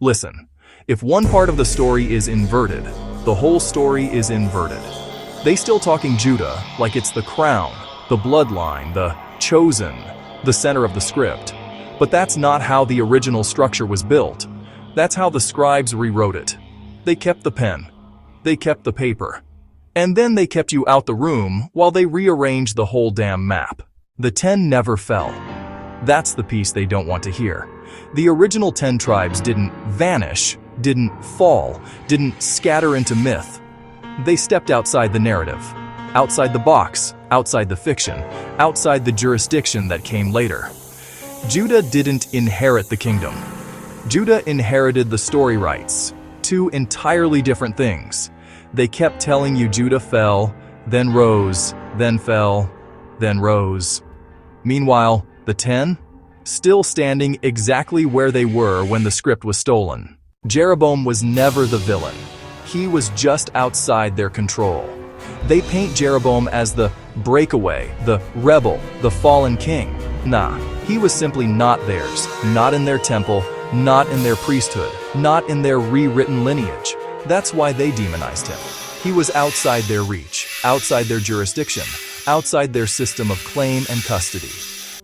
Listen, if one part of the story is inverted, the whole story is inverted. They still talking Judah like it's the crown, the bloodline, the chosen, the center of the script. But that's not how the original structure was built. That's how the scribes rewrote it. They kept the pen. They kept the paper. And then they kept you out the room while they rearranged the whole damn map. The 10 never fell. That's the piece they don't want to hear. The original 10 tribes didn't vanish, didn't fall, didn't scatter into myth. They stepped outside the narrative, outside the box, outside the fiction, outside the jurisdiction that came later. Judah didn't inherit the kingdom. Judah inherited the story rights, two entirely different things. They kept telling you Judah fell, then rose, then fell, then rose. Meanwhile, the 10? Still standing exactly where they were when the script was stolen. Jeroboam was never the villain. He was just outside their control. They paint Jeroboam as the breakaway, the rebel, the fallen king. Nah, he was simply not theirs, not in their temple, not in their priesthood, not in their rewritten lineage. That's why they demonized him. He was outside their reach, outside their jurisdiction, outside their system of claim and custody.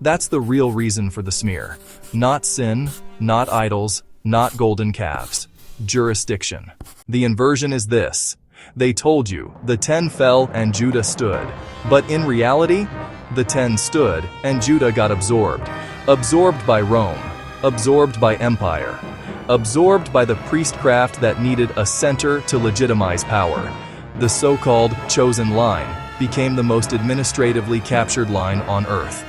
That's the real reason for the smear. Not sin, not idols, not golden calves. Jurisdiction. The inversion is this. They told you the 10 fell and Judah stood. But in reality, the 10 stood and Judah got absorbed. Absorbed by Rome. Absorbed by empire. Absorbed by the priestcraft that needed a center to legitimize power. The so-called chosen line became the most administratively captured line on earth.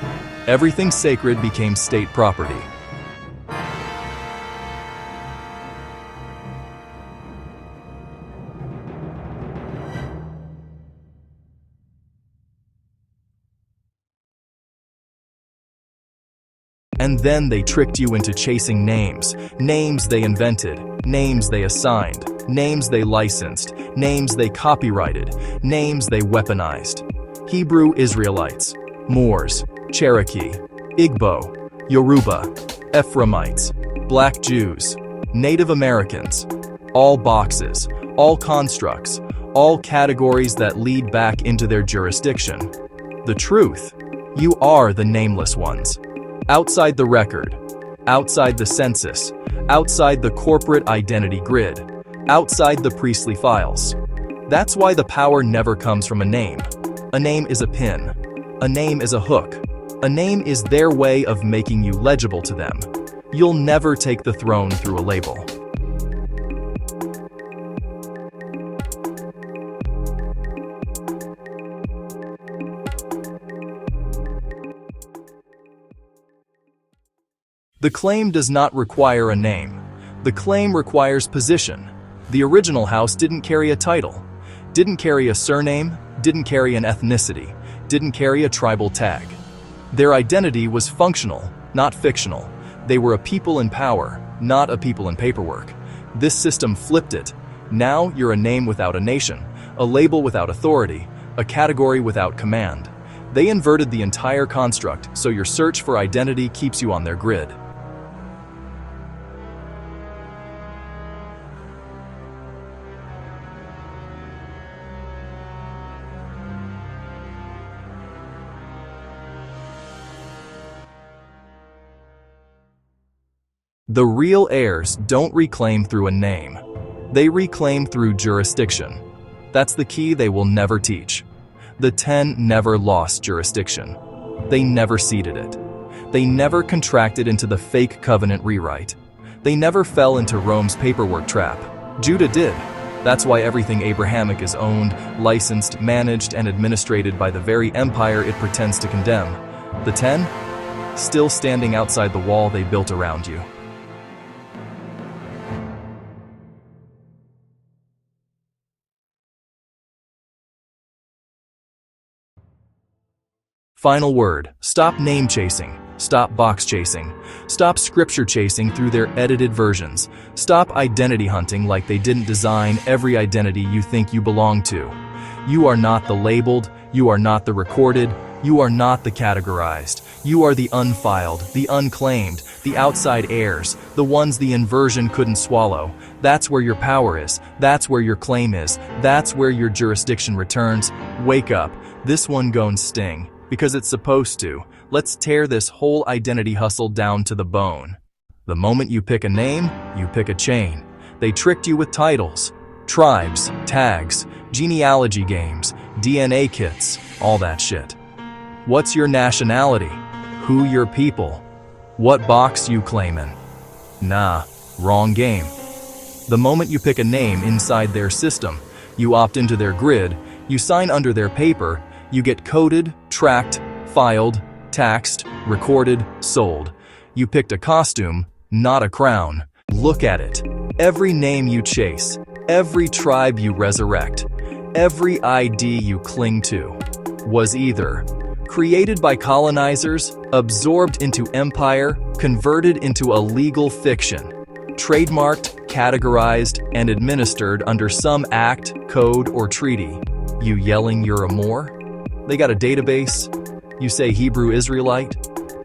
Everything sacred became state property. And then they tricked you into chasing names. Names they invented, names they assigned, names they licensed, names they copyrighted, names they weaponized. Hebrew Israelites, Moors, Cherokee, Igbo, Yoruba, Ephraimites, Black Jews, Native Americans. All boxes, all constructs, all categories that lead back into their jurisdiction. The truth, you are the nameless ones. Outside the record, outside the census, outside the corporate identity grid, outside the priestly files. That's why the power never comes from a name. A name is a pin. A name is a hook. A name is their way of making you legible to them. You'll never take the throne through a label. The claim does not require a name. The claim requires position. The original house didn't carry a title, didn't carry a surname, didn't carry an ethnicity, didn't carry a tribal tag. Their identity was functional, not fictional. They were a people in power, not a people in paperwork. This system flipped it. Now you're a name without a nation, a label without authority, a category without command. They inverted the entire construct, so your search for identity keeps you on their grid. The real heirs don't reclaim through a name. They reclaim through jurisdiction. That's the key they will never teach. The 10 never lost jurisdiction. They never ceded it. They never contracted into the fake covenant rewrite. They never fell into Rome's paperwork trap. Judah did. That's why everything Abrahamic is owned, licensed, managed, and administrated by the very empire it pretends to condemn. The 10? Still standing outside the wall they built around you. Final word, stop name chasing, stop box chasing, stop scripture chasing through their edited versions, stop identity hunting like they didn't design every identity you think you belong to. You are not the labeled, you are not the recorded, You are not the categorized. You are the unfiled, the unclaimed, the outside heirs, the ones the inversion couldn't swallow. That's where your power is. That's where your claim is. That's where your jurisdiction returns. Wake up. This one gon' sting. Because it's supposed to. Let's tear this whole identity hustle down to the bone. The moment you pick a name, you pick a chain. They tricked you with titles, tribes, tags, genealogy games, DNA kits, all that shit. What's your nationality? Who your people? What box you claimin'? Nah, wrong game. The moment you pick a name inside their system, you opt into their grid, you sign under their paper, you get coded, tracked, filed, taxed, recorded, sold. You picked a costume, not a crown. Look at it. Every name you chase, every tribe you resurrect, every ID you cling to, was either created by colonizers, absorbed into empire, converted into a legal fiction, trademarked, categorized, and administered under some act, code, or treaty. You yelling you're a Moor? They got a database. You say Hebrew Israelite.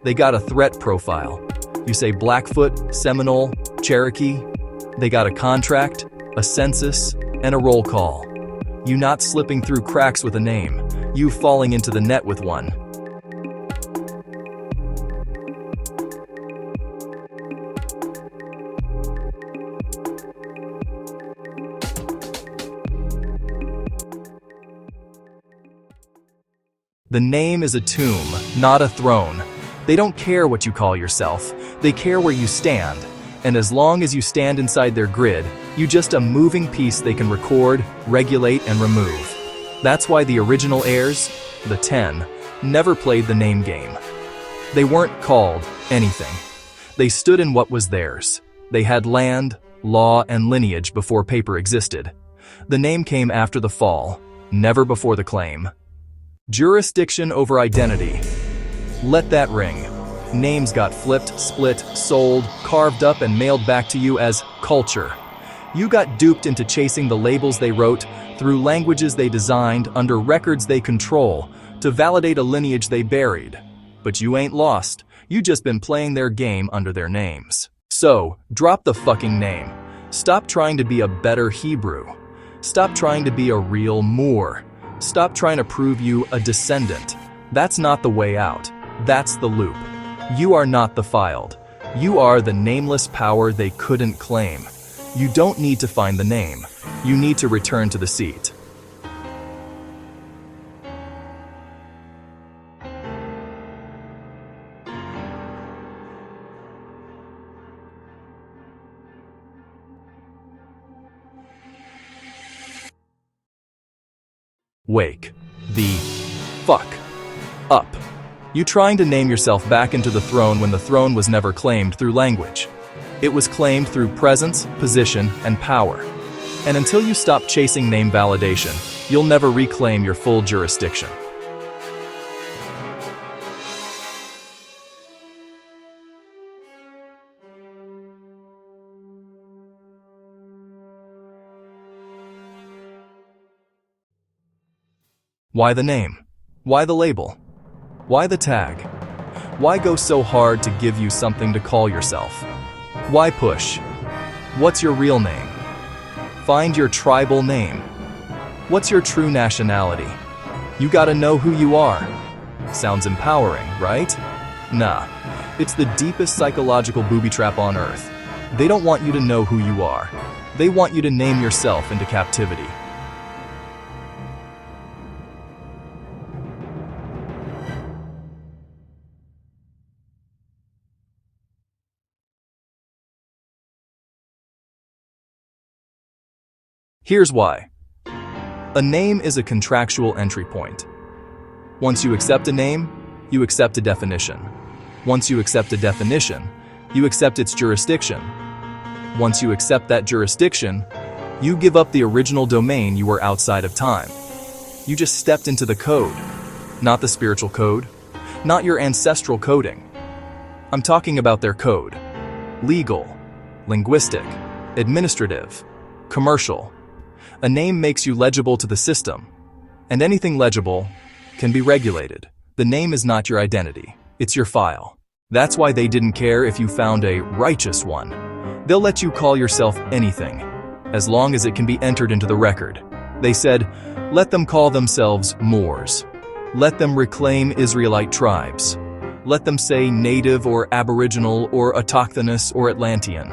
They got a threat profile. You say Blackfoot, Seminole, Cherokee. They got a contract, a census, and a roll call. You not slipping through cracks with a name. You falling into the net with one. The name is a tomb, not a throne. They don't care what you call yourself. They care where you stand. And as long as you stand inside their grid, you just a moving piece they can record, regulate, and remove. That's why the original heirs, the 10, never played the name game. They weren't called anything. They stood in what was theirs. They had land, law, and lineage before paper existed. The name came after the fall, never before the claim. Jurisdiction over identity. Let that ring. Names got flipped, split, sold, carved up, and mailed back to you as culture. You got duped into chasing the labels they wrote, through languages they designed, under records they control, to validate a lineage they buried. But you ain't lost. You just been playing their game under their names. So, drop the fucking name. Stop trying to be a better Hebrew. Stop trying to be a real Moor. Stop trying to prove you a descendant. That's not the way out. That's the loop. You are not the filed. You are the nameless power they couldn't claim. You don't need to find the name. You need to return to the seat. Wake the fuck up. You trying to name yourself back into the throne when the throne was never claimed through language. It was claimed through presence, position, and power. And until you stop chasing name validation, you'll never reclaim your full jurisdiction. Why the name? Why the label? Why the tag? Why go so hard to give you something to call yourself? Why push? What's your real name? Find your tribal name. What's your true nationality? You gotta know who you are. Sounds empowering, right? Nah, it's the deepest psychological booby trap on earth. They don't want you to know who you are. They want you to name yourself into captivity. Here's why. A name is a contractual entry point. Once you accept a name, you accept a definition. Once you accept a definition, you accept its jurisdiction. Once you accept that jurisdiction, you give up the original domain you were outside of time. You just stepped into the code, not the spiritual code, not your ancestral coding. I'm talking about their code. Legal, linguistic, administrative, commercial. A name makes you legible to the system, and anything legible can be regulated, The name is not your identity, it's your file. That's why they didn't care if you found a righteous one. They'll let you call yourself anything, as long as it can be entered into the record. They said, let them call themselves Moors. Let them reclaim Israelite tribes. Let them say native or aboriginal or autochthonous or Atlantean.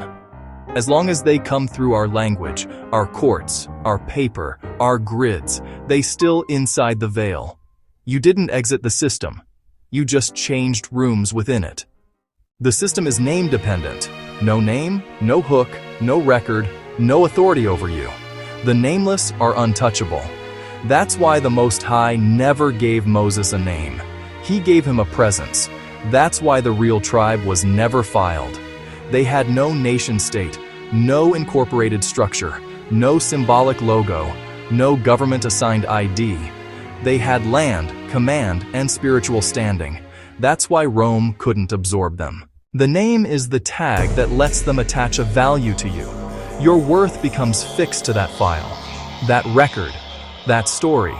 As long as they come through our language, our courts, our paper, our grids, they still inside the veil. You didn't exit the system. You just changed rooms within it. The system is name dependent. No name, no hook, no record, no authority over you. The nameless are untouchable. That's why the Most High never gave Moses a name. He gave him a presence. That's why the real tribe was never filed. They had no nation-state, no incorporated structure, no symbolic logo, no government-assigned ID. They had land, command, and spiritual standing. That's why Rome couldn't absorb them. The name is the tag that lets them attach a value to you. Your worth becomes fixed to that file, that record, that story.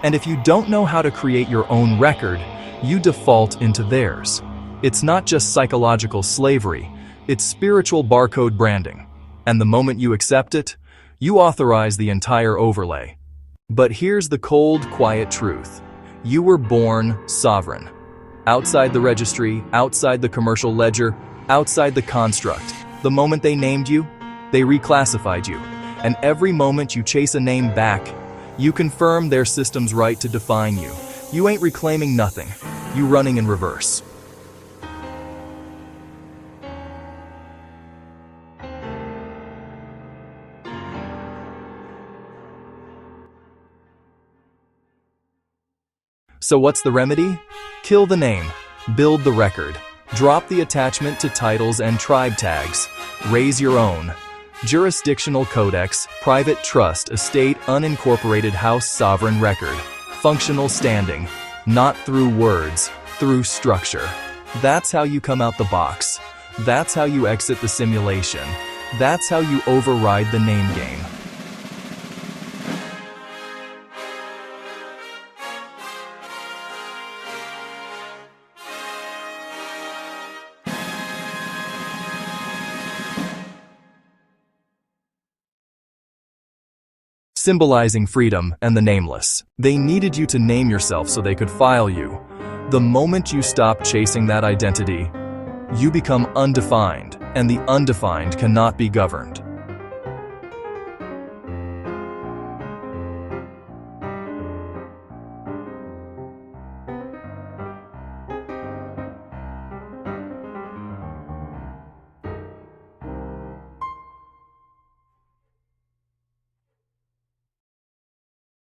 And if you don't know how to create your own record, you default into theirs. It's not just psychological slavery, it's spiritual barcode branding. And the moment you accept it, you authorize the entire overlay. But here's the cold, quiet truth. You were born sovereign. Outside the registry, outside the commercial ledger, outside the construct. The moment they named you, they reclassified you. And every moment you chase a name back, you confirm their system's right to define you. You ain't reclaiming nothing. You running in reverse. So what's the remedy? Kill the name, build the record, drop the attachment to titles and tribe tags, raise your own. Jurisdictional codex, private trust, estate, unincorporated house, sovereign record. Functional standing, not through words, through structure. That's how you come out the box. That's how you exit the simulation. That's how you override the name game. Symbolizing freedom and the nameless. They needed you to name yourself so they could file you. The moment you stop chasing that identity, you become undefined, and the undefined cannot be governed.